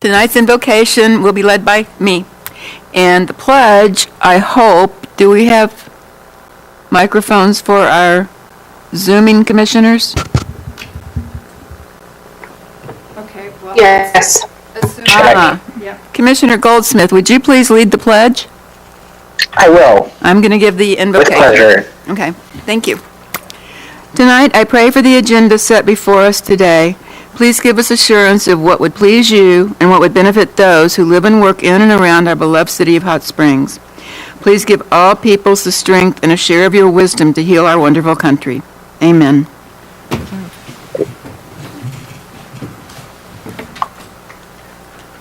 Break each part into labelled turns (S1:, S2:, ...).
S1: Tonight's invocation will be led by me. And the pledge, I hope, do we have microphones for our Zooming commissioners?
S2: Okay, well.
S3: Yes.
S1: Commissioner Goldsmith, would you please lead the pledge?
S3: I will.
S1: I'm going to give the
S3: With
S1: invocation.
S3: pleasure.
S1: Okay, thank you. Tonight, I pray for the agenda set before us today. Please give us assurance of what would please you and what would benefit those who live and work in and around our beloved city of Hot Springs. Please give all peoples the strength and a share of your wisdom to heal our wonderful country. Amen.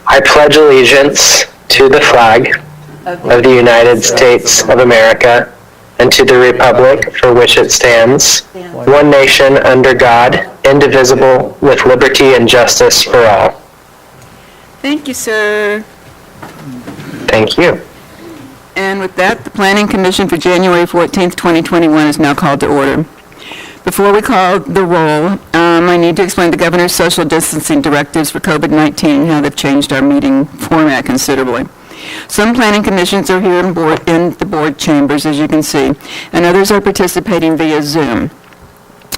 S3: I pledge allegiance to the flag of the United States of America and to the republic for which it stands, one nation under God, indivisible, with liberty and justice for all.
S1: Thank you, sir.
S3: Thank you.
S1: And with that, the Planning Commission for January 14th, 2021 is now called to order. Before we call the roll, I need to explain the governor's social distancing directives for COVID-19 and how they've changed our meeting format considerably. Some planning commissions are here in the board chambers, as you can see, and others are participating via Zoom.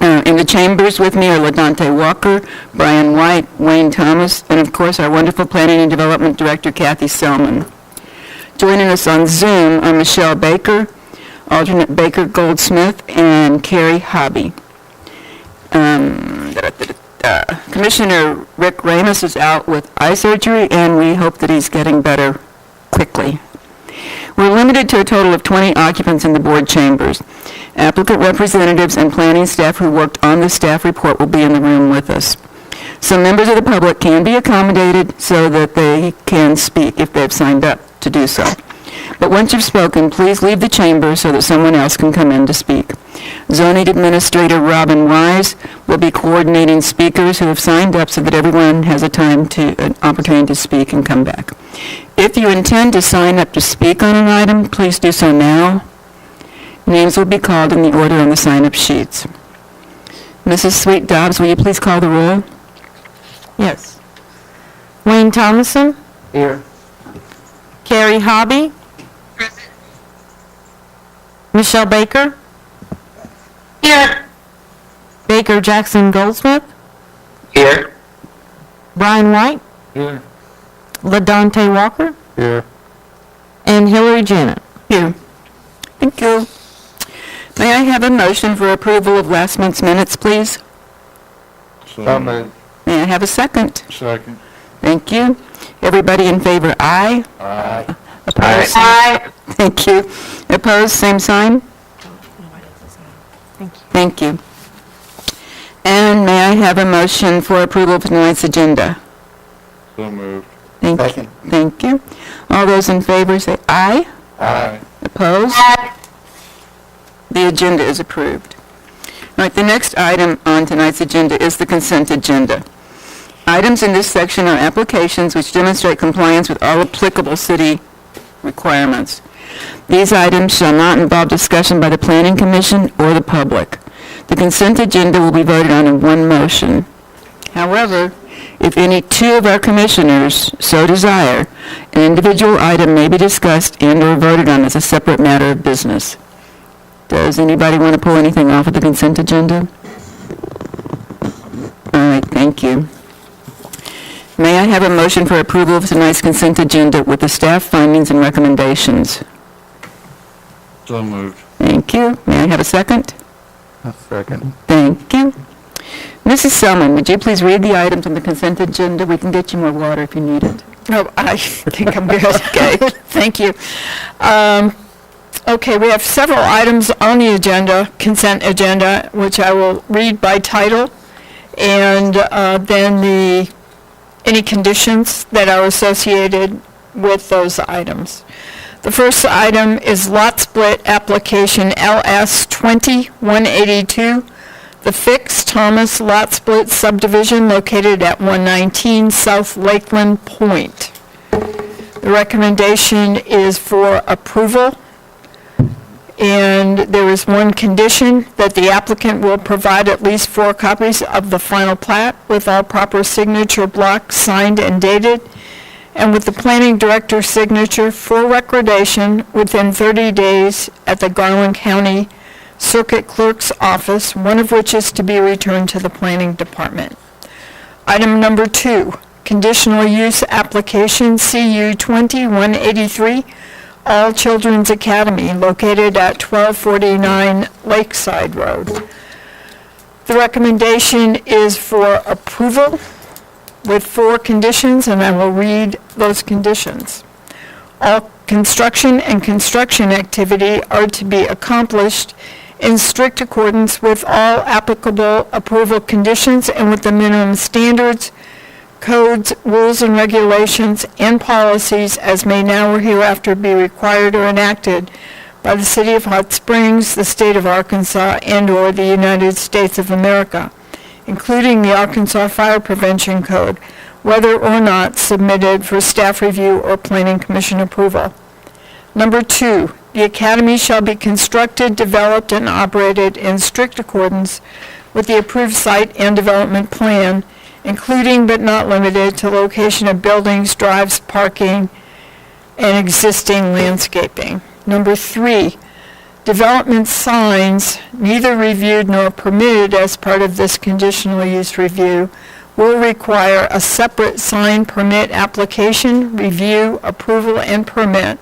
S1: In the chambers with me are LaDante Walker, Brian White, Wayne Thomas, and of course our wonderful Planning and Development Director, Kathy Selman. Joining us on Zoom are Michelle Baker, alternate Baker Goldsmith, and Carrie Hobby. Commissioner Rick Ramos is out with eye surgery, and we hope that he's getting better quickly. We're limited to a total of 20 occupants in the board chambers. Applicant representatives and planning staff who worked on the staff report will be in the room with us. Some members of the public can be accommodated so that they can speak if they've signed up to do so. But once you've spoken, please leave the chamber so that someone else can come in to speak. Zoning Administrator Robin Wise will be coordinating speakers who have signed up so that everyone has an opportunity to speak and come back. If you intend to sign up to speak on an item, please do so now. Names will be called in the order on the sign-up sheets. Mrs. Sweet Dobbs, will you please call the roll?
S4: Yes. Wayne Thomason?
S3: Here.
S4: Carrie Hobby? Michelle Baker?
S3: Here.
S4: Baker Jackson Goldsmith?
S3: Here.
S4: Brian White?
S3: Here.
S4: LaDante Walker?
S3: Here.
S4: And Hillary Janet?
S1: Here. Thank you. May I have a motion for approval of last month's minutes, please?
S5: So moved.
S1: May I have a second?
S5: Second.
S1: Thank you. Everybody in favor, aye.
S5: Aye.
S1: Opposed?
S3: Aye.
S1: Thank you. Opposed, same sign? Thank you. And may I have a motion for approval of tonight's agenda?
S5: So moved.
S1: Thank you. All those in favor say aye.
S5: Aye.
S1: Opposed? The agenda is approved. All right, the next item on tonight's agenda is the consent agenda. Items in this section are applications which demonstrate compliance with all applicable city requirements. These items shall not involve discussion by the Planning Commission or the public. The consent agenda will be voted on in one motion. However, if any two of our commissioners so desire, an individual item may be discussed and/or voted on as a separate matter of business. Does anybody want to pull anything off of the consent agenda? All right, thank you. May I have a motion for approval of tonight's consent agenda with the staff findings and recommendations?
S5: So moved.
S1: Thank you. May I have a second?
S5: Second.
S1: Thank you. Mrs. Selman, would you please read the items on the consent agenda? We can get you more water if you need it.
S2: No, I think I'm good. Okay, thank you. Okay, we have several items on the agenda, consent agenda, which I will read by title, and then any conditions that are associated with those items. The first item is lot split application LS 20-182, the Fix Thomas lot split subdivision located at 119 South Lakeland Point. The recommendation is for approval, and there is one condition that the applicant will provide at least 4 copies of the final plat with all proper signature blocks signed and dated, and with the planning director's signature for recordation within 30 days at the Garland County Circuit Clerk's office, one of which is to be returned to the planning department. Item number 2, conditional use application CU 2183, All Children's Academy, located at 1249 Lakeside Road. The recommendation is for approval with 4 conditions, and I will read those conditions. All construction and construction activity are to be accomplished in strict accordance with all applicable approval conditions and with the minimum standards, codes, rules, and regulations, and policies as may now or hereafter be required or enacted by the City of Hot Springs, the State of Arkansas, and/or the United States of America, including the Arkansas Fire Prevention Code, whether or not submitted for staff review or Planning Commission approval. Number 2, the academy shall be constructed, developed, and operated in strict accordance with the approved site and development plan, including but not limited to location of buildings, drives, parking, and existing landscaping. Number 3, development signs, neither reviewed nor permitted as part of this conditional use review, will require a separate sign permit application, review, approval, and permit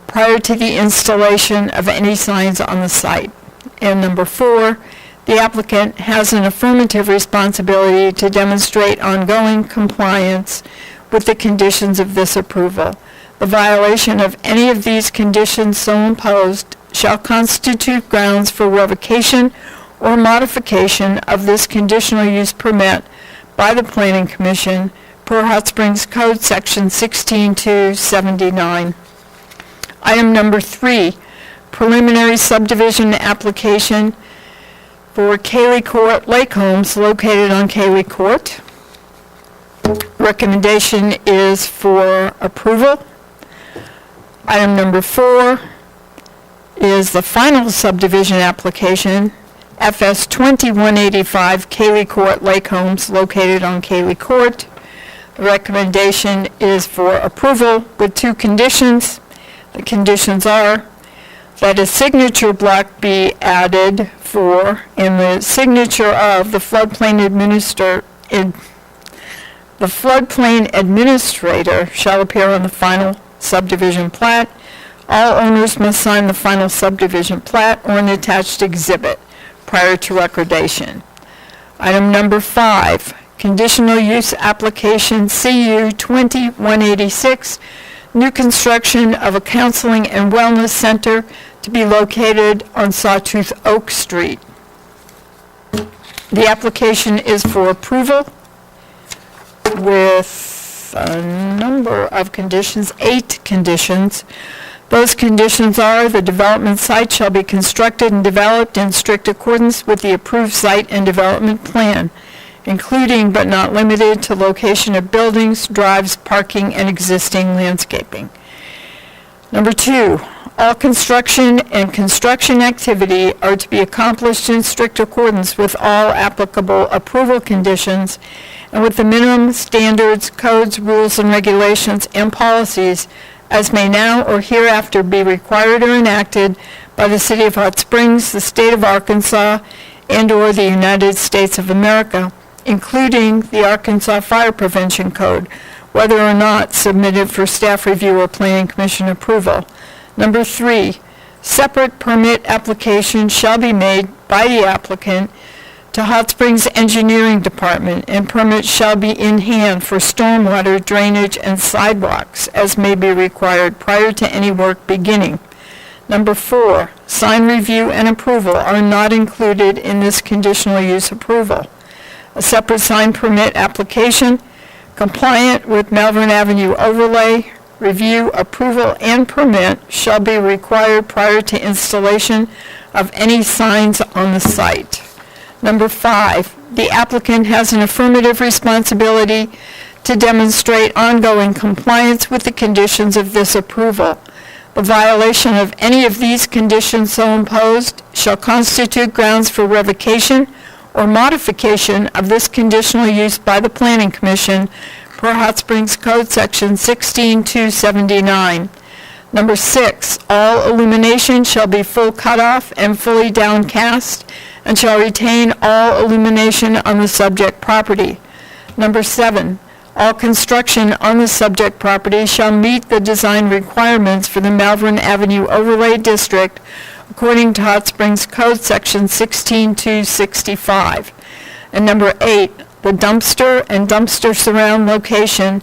S2: prior to the installation of any signs on the site. And number 4, the applicant has an affirmative responsibility to demonstrate ongoing compliance with the conditions of this approval. The violation of any of these conditions so imposed shall constitute grounds for revocation or modification of this conditional use permit by the Planning Commission per Hot Springs Code Section 16279. Item number 3, preliminary subdivision application for Cayley Court Lake Homes located on Cayley Court. Recommendation is for approval. Item number 4 is the final subdivision application, FS 2185 Cayley Court Lake Homes located on Cayley Court. The recommendation is for approval with 2 conditions. The conditions are that a signature block be added for, and the signature of the floodplain administrator shall appear on the final subdivision plat. All owners must sign the final subdivision plat or an attached exhibit prior to recordation. Item number 5, conditional use application CU 2186, new construction of a counseling and wellness center to be located on Sawtooth Oak Street. The application is for approval with a number of conditions, 8 conditions. Those conditions are: the development site shall be constructed and developed in strict accordance with the approved site and development plan, including but not limited to location of buildings, drives, parking, and existing landscaping. Number 2, all construction and construction activity are to be accomplished in strict accordance with all applicable approval conditions and with the minimum standards, codes, rules, and regulations and policies as may now or hereafter be required or enacted by the City of Hot Springs, the State of Arkansas, and/or the United States of America, including the Arkansas Fire Prevention Code, whether or not submitted for staff review or Planning Commission approval. Number 3, separate permit application shall be made by the applicant to Hot Springs Engineering Department, and permits shall be in hand for stormwater, drainage, and sidewalks as may be required prior to any work beginning. Number 4, sign review and approval are not included in this conditional use approval. A separate sign permit application compliant with Malvern Avenue overlay, review, approval, and permit shall be required prior to installation of any signs on the site. Number 5, the applicant has an affirmative responsibility to demonstrate ongoing compliance with the conditions of this approval. The violation of any of these conditions so imposed shall constitute grounds for revocation or modification of this conditional use by the Planning Commission per per Hot Springs Code Section 16279. Number 6, all illumination shall be full cutoff and fully downcast and shall retain all illumination on the subject property. Number 7, all construction on the subject property shall meet the design requirements for the Malvern Avenue Overlay District according to Hot Springs Code Section 16265. And number 8, the dumpster and dumpster surround location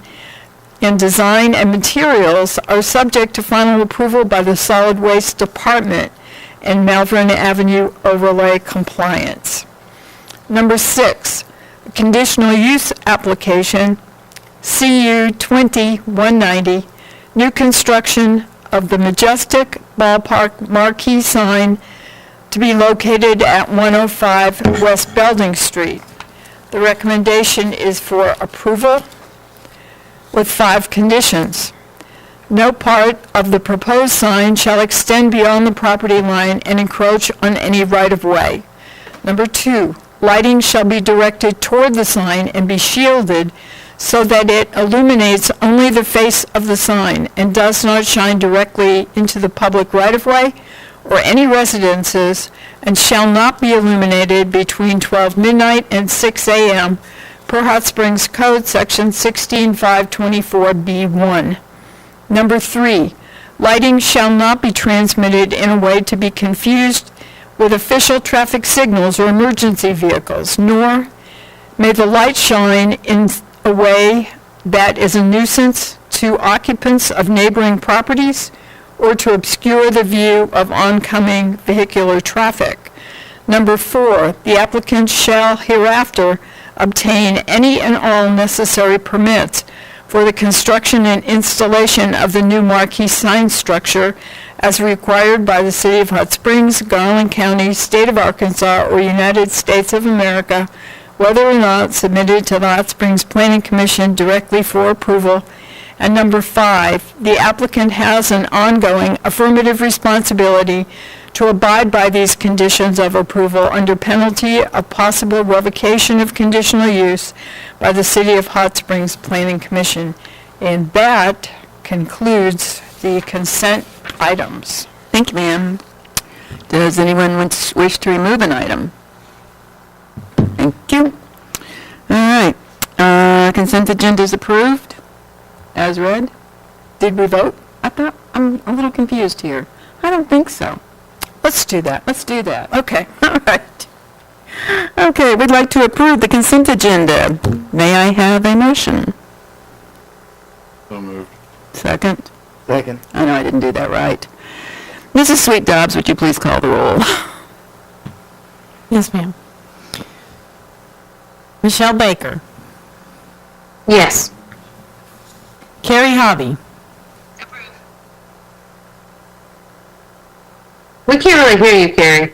S2: and design and materials are subject to final approval by the Solid Waste Department and Malvern Avenue Overlay compliance. Number 6, conditional use application, CU 20-190, new construction of the Majestic Ballpark marquee sign to be located at 105 West Belding Street. The recommendation is for approval with 5 conditions. No part of the proposed sign shall extend beyond the property line and encroach on any right-of-way. Number 2, lighting shall be directed toward the sign and be shielded so that it illuminates only the face of the sign and does not shine directly into the public right-of-way or any residences, and shall not be illuminated between 12 midnight and 6 a.m. per Hot Springs Code Section 16524B1. Number 3, lighting shall not be transmitted in a way to be confused with official traffic signals or emergency vehicles, nor may the light shine in a way that is a nuisance to occupants of neighboring properties or to obscure the view of oncoming vehicular traffic. Number 4, the applicant shall hereafter obtain any and all necessary permits for the construction and installation of the new marquee sign structure as required by the City of Hot Springs, Garland County, State of Arkansas, or United States of America, whether or not submitted to the Hot Springs Planning Commission directly for approval. And number 5, the applicant has an ongoing affirmative responsibility to abide by these conditions of approval under penalty of possible revocation of conditional use by the City of Hot Springs Planning Commission. And that concludes the consent items.
S1: Thank you, ma'am. Does anyone wish to remove an item? Thank you. All right. Consent agenda is approved, as read.
S2: Did we vote?
S1: I'm a little confused here. I don't think so.
S2: Let's do that.
S1: Let's do that.
S2: Okay.
S1: All right. Okay, we'd like to approve the consent agenda. May I have a motion?
S5: So moved.
S1: Second?
S5: Second.
S1: I know I didn't do that right. Mrs. Sweet Dobbs, would you please call the roll?
S4: Yes, ma'am. Michelle Baker.
S6: Yes.
S4: Carrie Hobby.
S6: We can't really hear you, Carrie.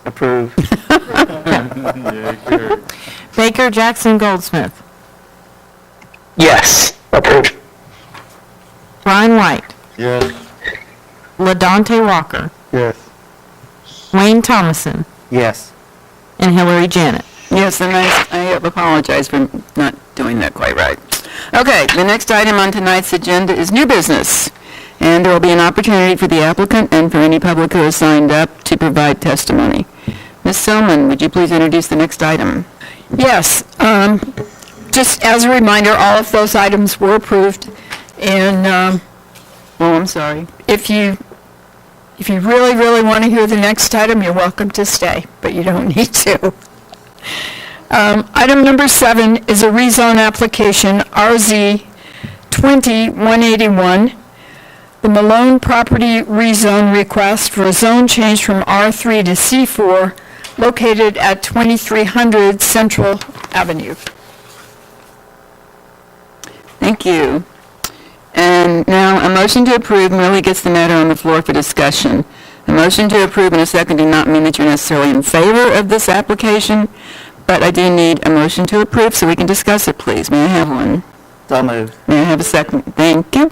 S5: Approved. Yeah, Carrie.
S4: Baker Jackson Goldsmith.
S3: Yes, approved.
S4: Brian White.
S5: Yes.
S4: LaDonte Walker.
S5: Yes.
S4: Wayne Thomason.
S5: Yes.
S4: And Hillary Janet.
S1: Yes, and I apologize for not doing that quite right. Okay, the next item on tonight's agenda is new business, and there will be an opportunity for the applicant and for any public who has signed up to provide testimony. Ms. Selman, would you please introduce the next item?
S2: Yes. Just as a reminder, all of those items were approved. And
S1: Oh, I'm sorry.
S2: if you really, really want to hear the next item, you're welcome to stay, but you don't need to. Item number 7 is a rezone application, RZ 20-181. The Malone property rezone request for a zone change from R3 to C4 located at 2300 Central Avenue.
S1: Thank you. And now, a motion to approve merely gets the matter on the floor for discussion. A motion to approve and a second do not mean that you're necessarily in favor of this application, but I do need a motion to approve so we can discuss it, please. May I have one?
S5: So moved.
S1: May I have a second? Thank you.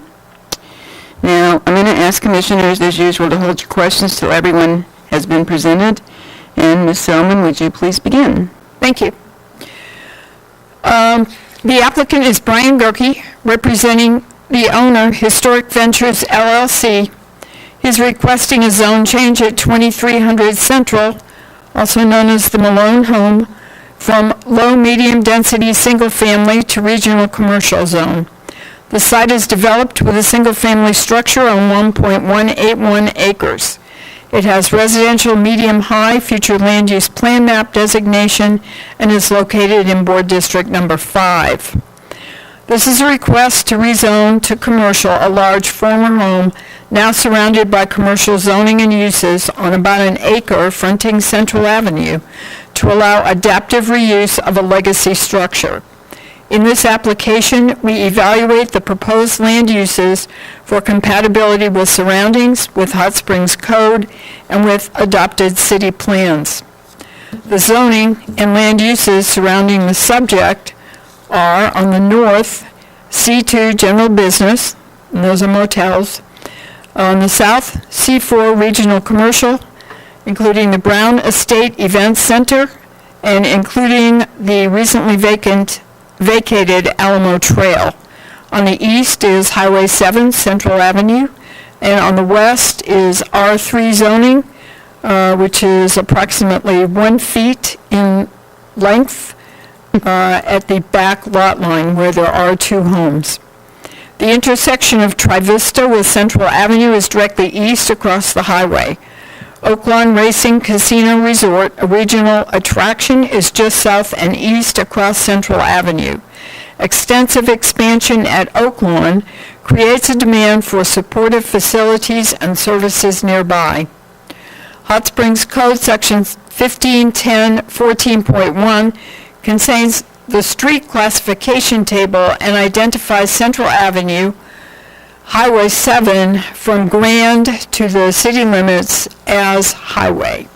S1: Now, I'm going to ask commissioners, as usual, to hold your questions till everyone has been presented. And Ms. Selman, would you please begin?
S2: Thank you. The applicant is Brian Gerke, representing the owner, Historic Ventures LLC. He's requesting a zone change at 2300 Central, also known as the Malone Home, from low-medium density single-family to regional commercial zone. The site is developed with a single-family structure on 1.181 acres. It has residential medium-high future land use plan map designation and is located in Board District Number 5. This is a request to rezone to commercial a large former home now surrounded by commercial zoning and uses on about an acre fronting Central Avenue to allow adaptive reuse of a legacy structure. In this application, we evaluate the proposed land uses for compatibility with surroundings, with Hot Springs Code, and with adopted city plans. The zoning and land uses surrounding the subject are on the north, C2 General Business, and those are motels. On the south, C4 Regional Commercial, including the Brown Estate Events Center, and including the recently vacated Alamo Trail. On the east is Highway 7 Central Avenue, and on the west is R3 zoning, which is approximately 1 feet in length at the back lot line where there are 2 homes. The intersection of Trivista with Central Avenue is directly east across the highway. Oaklawn Racing Casino Resort, a regional attraction, is just south and east across Central Avenue. Extensive expansion at Oaklawn creates a demand for supportive facilities and services nearby. Hot Springs Code Section 1510-14.1 contains the street classification table and identifies Central Avenue, Highway 7 from Grand to the city limits as highway.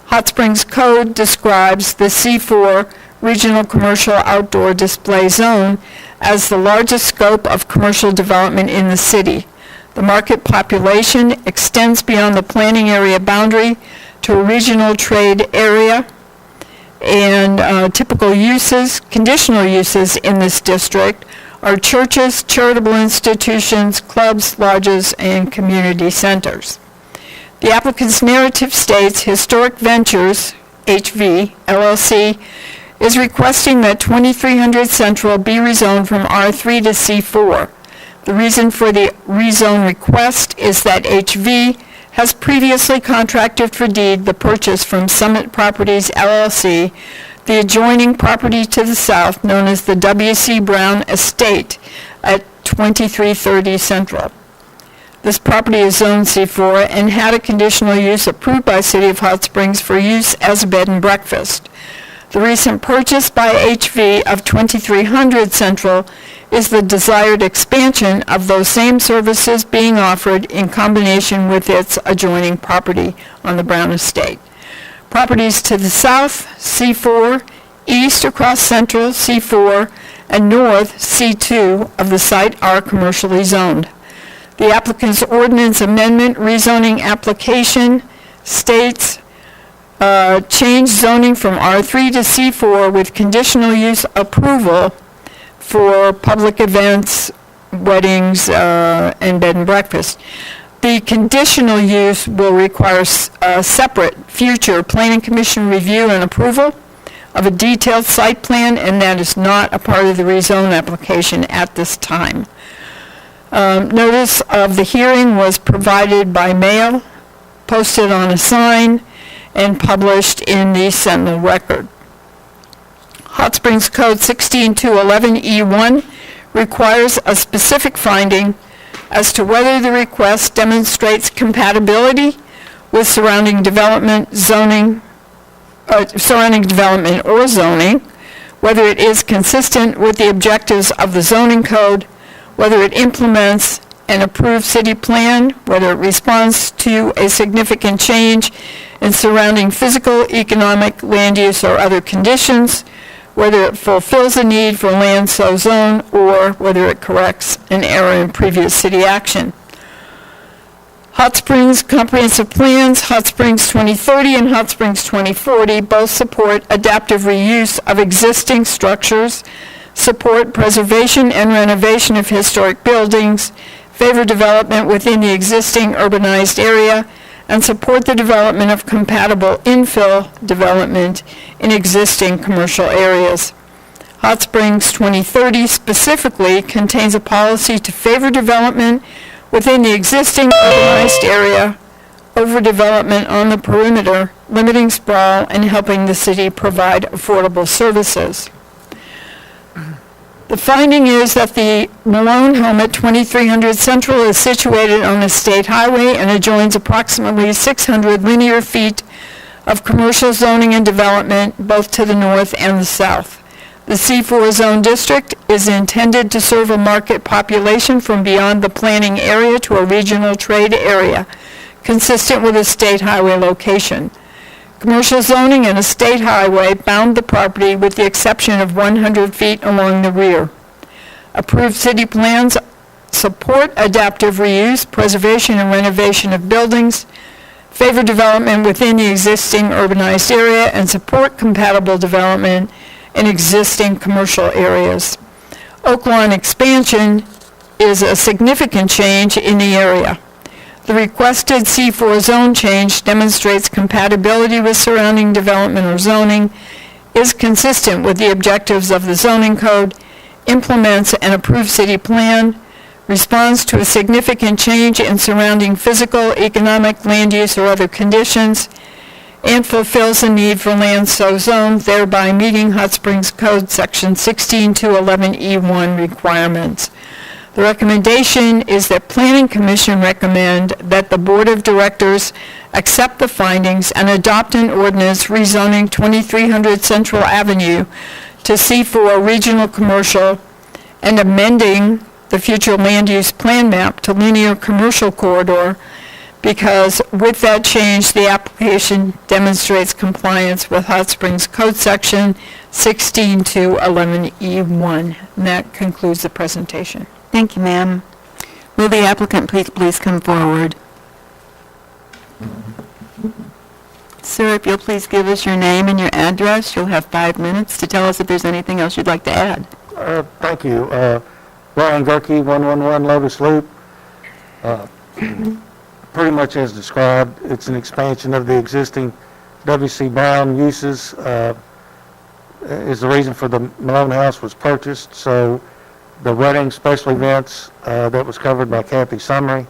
S2: Hot Springs Code describes the C4 Regional Commercial Outdoor Display Zone as the largest scope of commercial development in the city. The market population extends beyond the planning area boundary to a regional trade area, and typical uses, conditional uses in this district are churches, charitable institutions, clubs, lodges, and community centers. The applicant's narrative states Historic Ventures, HV, LLC, is requesting that 2300 Central be rezoned from R3 to C4. The reason for the rezone request is that HV has previously contracted for deed the purchase from Summit Properties, LLC, the adjoining property to the south known as the W.C. Brown Estate at 2330 Central. This property is zoned C4 and had a conditional use approved by City of Hot Springs for use as a bed and breakfast. The recent purchase by HV of 2300 Central is the desired expansion of those same services being offered in combination with its adjoining property on the Brown Estate. Properties to the south, C4, east across Central, C4, and north, C2 of the site are commercially zoned. The applicant's ordinance amendment rezoning application states change zoning from R3 to C4 with conditional use approval for public events, weddings, and bed and breakfast. The conditional use will require a separate future Planning Commission review and approval of a detailed site plan, and that is not a part of the rezone application at this time. Notice of the hearing was provided by mail, posted on a sign, and published in the Sentinel Record. Hot Springs Code 16211E1 requires a specific finding as to whether the request demonstrates compatibility with surrounding development or zoning, whether it is consistent with the objectives of the zoning code, whether it implements an approved city plan, whether it responds to a significant change in surrounding physical, economic, land use, or other conditions, whether it fulfills a need for land so zoned, or whether it corrects an error in previous city action. Hot Springs Comprehensive Plans, Hot Springs 2030 and Hot Springs 2040 both support adaptive reuse of existing structures, support preservation and renovation of historic buildings, favor development within the existing urbanized area, and support the development of compatible infill development in existing commercial areas. Hot Springs 2030 specifically contains a policy to favor development within the existing urbanized area, overdevelopment on the perimeter, limiting sprawl, and helping the city provide affordable services. The finding is that the Malone home at 2300 Central is situated on a state highway and adjoins approximately 600 linear feet of commercial zoning and development both to the north and the south. The C4 zone district is intended to serve a market population from beyond the planning area to a regional trade area, consistent with a state highway location. Commercial zoning and a state highway bound the property with the exception of 100 feet along the rear. Approved city plans support adaptive reuse, preservation, and renovation of buildings, favor development within the existing urbanized area, and support compatible development in existing commercial areas. Oak Lawn expansion is a significant change in the area. The requested C4 zone change demonstrates compatibility with surrounding development or zoning, is consistent with the objectives of the zoning code, implements an approved city plan, responds to a significant change in surrounding physical, economic, land use, or other conditions, and fulfills the need for land so zoned, thereby meeting Hot Springs Code Section 16-11E1 requirements. The recommendation is that Planning Commission recommend that the Board of Directors accept the findings and adopt an ordinance rezoning 2300 Central Avenue to C4 Regional Commercial and amending the future land use plan map to linear commercial corridor, because with that change, the application demonstrates compliance with Hot Springs Code Section 16-11E1. And that concludes the presentation.
S1: Thank you, ma'am. Will the applicant please come forward? Sir, if you'll please give us your name and your address, you'll have 5 minutes to tell us if there's anything else you'd like to add.
S7: Thank you. Ryan Gerke, 111 Lotus Loop. Pretty much as described, it's an expansion of the existing W.C. Brown uses, is the reason for the Malone House was purchased. So the wedding special events that was covered by Kathy Summary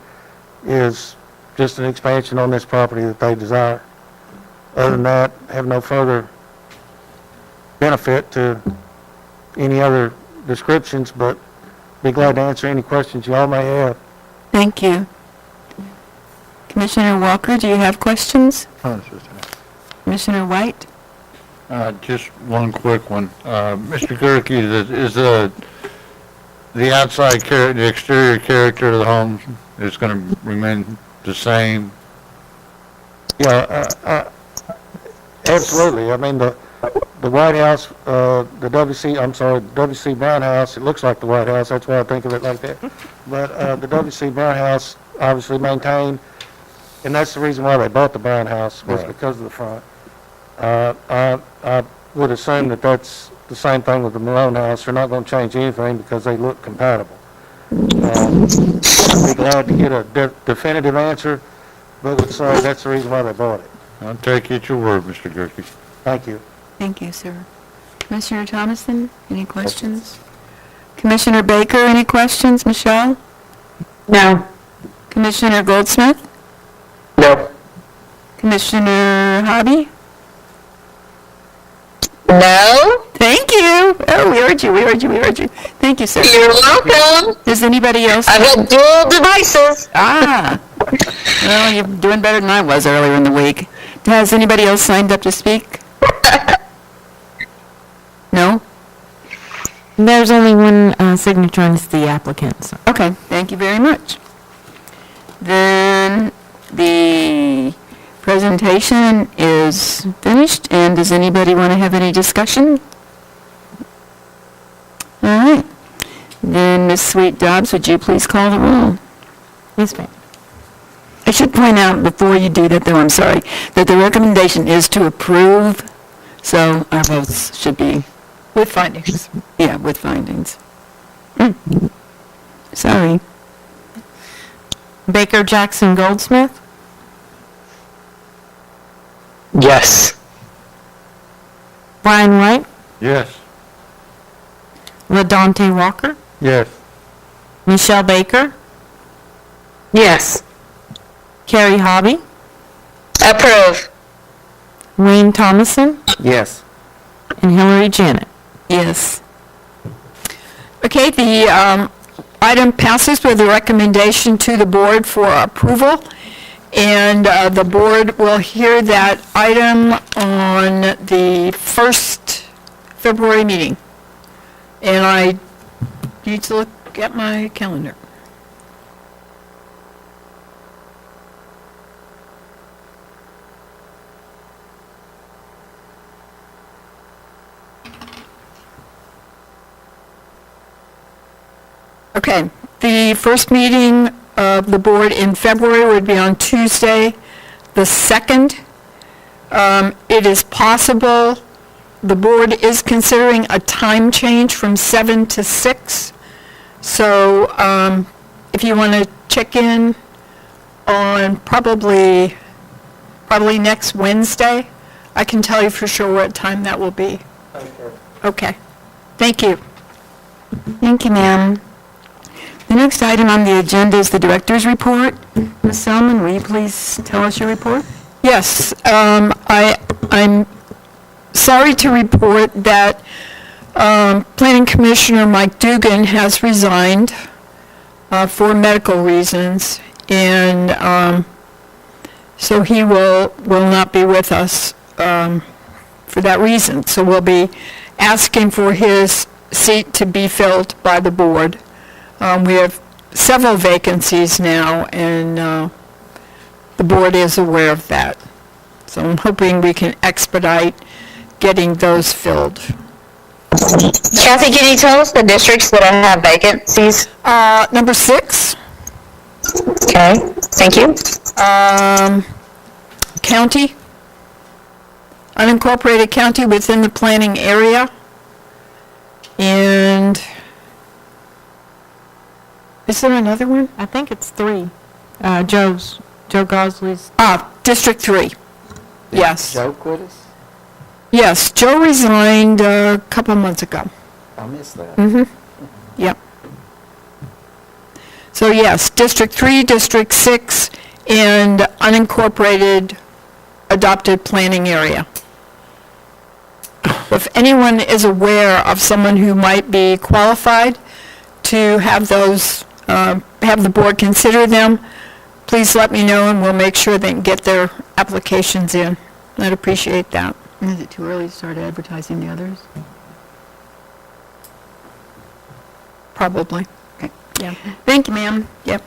S7: is just an expansion on this property that they desire. Other than that, have no further benefit to any other descriptions, but be glad to answer any questions you all may have.
S1: Thank you. Commissioner Walker, do you have questions? Commissioner White?
S5: Just one quick one. Mr. Gerke, is the outside character, the exterior character of the home is going to remain the same?
S7: Yeah, absolutely. I mean, the White House, the W.C. Brown House, it looks like the White House, that's why I think of it like that. But the W.C. Brown House obviously maintained, and that's the reason why they bought the Brown House, was because of the front. I would assume that that's the same thing with the Malone House. They're not going to change anything because they look compatible. I'd be glad to get a definitive answer, but would say that's the reason why they bought it.
S5: I'll take you at your word, Mr. Gerke.
S7: Thank you.
S1: Thank you, sir. Commissioner Thomason, any questions? Commissioner Baker, any questions? Michelle?
S6: No.
S1: Commissioner Goldsmith?
S3: No.
S1: Commissioner Hobby?
S6: No?
S1: Thank you. Oh, we heard you. Thank you, sir.
S6: You're welcome.
S1: Does anybody else?
S6: I've got dual devices.
S1: Ah. Well, you're doing better than I was earlier in the week. Has anybody else signed up to speak? No?
S4: There's only one signature, and it's the applicant. So.
S1: Okay, thank you very much. Then the presentation is finished, and does anybody want to have any discussion? All right. Then Ms. Sweet Dobbs, would you please call the roll?
S4: Yes, ma'am.
S1: should point out before you do that, though, I'm sorry, that the recommendation is to approve, so our votes should be,
S2: With findings.
S1: yeah, with findings. Sorry.
S4: Baker, Jackson, Goldsmith,
S3: Yes.
S4: Brian White,
S5: Yes.
S4: LaDonte Walker,
S5: Yes.
S4: Michelle Baker,
S6: Yes.
S4: Carrie Hobby,
S6: Approve.
S4: Wayne Thomason,
S7: Yes.
S4: and Hillary Janet.
S1: Yes.
S2: Okay, the item passes with a recommendation to the board for approval, and the board will hear that item on the first February meeting. And I need to look at my calendar. Okay, the first meeting of the board in February would be on Tuesday, the 2nd. It is possible, the board is considering a time change from 7 to 6. So if you want to check in on probably next Wednesday, I can tell you for sure what time that will be. Okay, thank you.
S1: Thank you, ma'am. The next item on the agenda is the director's report. Ms. Selman, will you please tell us your report?
S2: Yes, I'm sorry to report that Planning Commissioner Mike Dugan has resigned for medical reasons, and so he will not be with us for that reason. So we'll be asking for his seat to be filled by the board. We have several vacancies now, and the board is aware of that. So I'm hoping we can expedite getting those filled.
S6: Kathy, can you tell us the districts that have vacancies?
S2: Number 6,
S6: Okay, thank you.
S2: county, unincorporated county within the planning area, and is there another one?
S4: I think it's 3. Joe Gosley's.
S2: District 3. Yes.
S8: Joe quit us?
S2: Yes, Joe resigned a couple months ago.
S8: I missed that.
S2: Yep. So yes, District 3, District 6, and unincorporated adopted planning area. If anyone is aware of someone who might be qualified to have those, have the board consider them, please let me know and we'll make sure they can get their applications in. I'd appreciate that.
S1: Is it too early to start advertising the others?
S2: Probably.
S1: Okay.
S2: Yeah.
S1: Thank you, ma'am.
S2: Yep.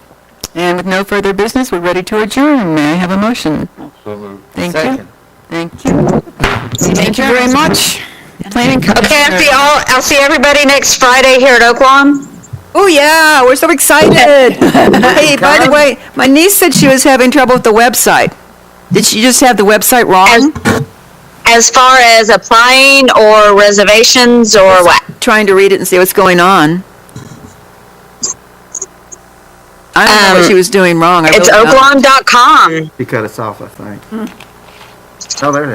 S1: And with no further business, we're ready to adjourn. May I have a motion?
S5: So moved.
S1: Thank you.
S8: Second.
S1: Thank you.
S2: Thank you very much. Planning
S6: Okay,
S2: Commissioner.
S6: I'll see everybody next Friday here at Oaklawn.
S9: Oh, yeah, we're so excited. Hey, by the way, my niece said she was having trouble with the website. Did she just have the website wrong?
S6: As far as applying or reservations or what?
S9: Trying to read it and see what's going on. I don't know what she was doing wrong. I
S6: It's
S9: really don't.
S6: oaklawn.com.
S8: He cut us off, I think. Oh, there they are.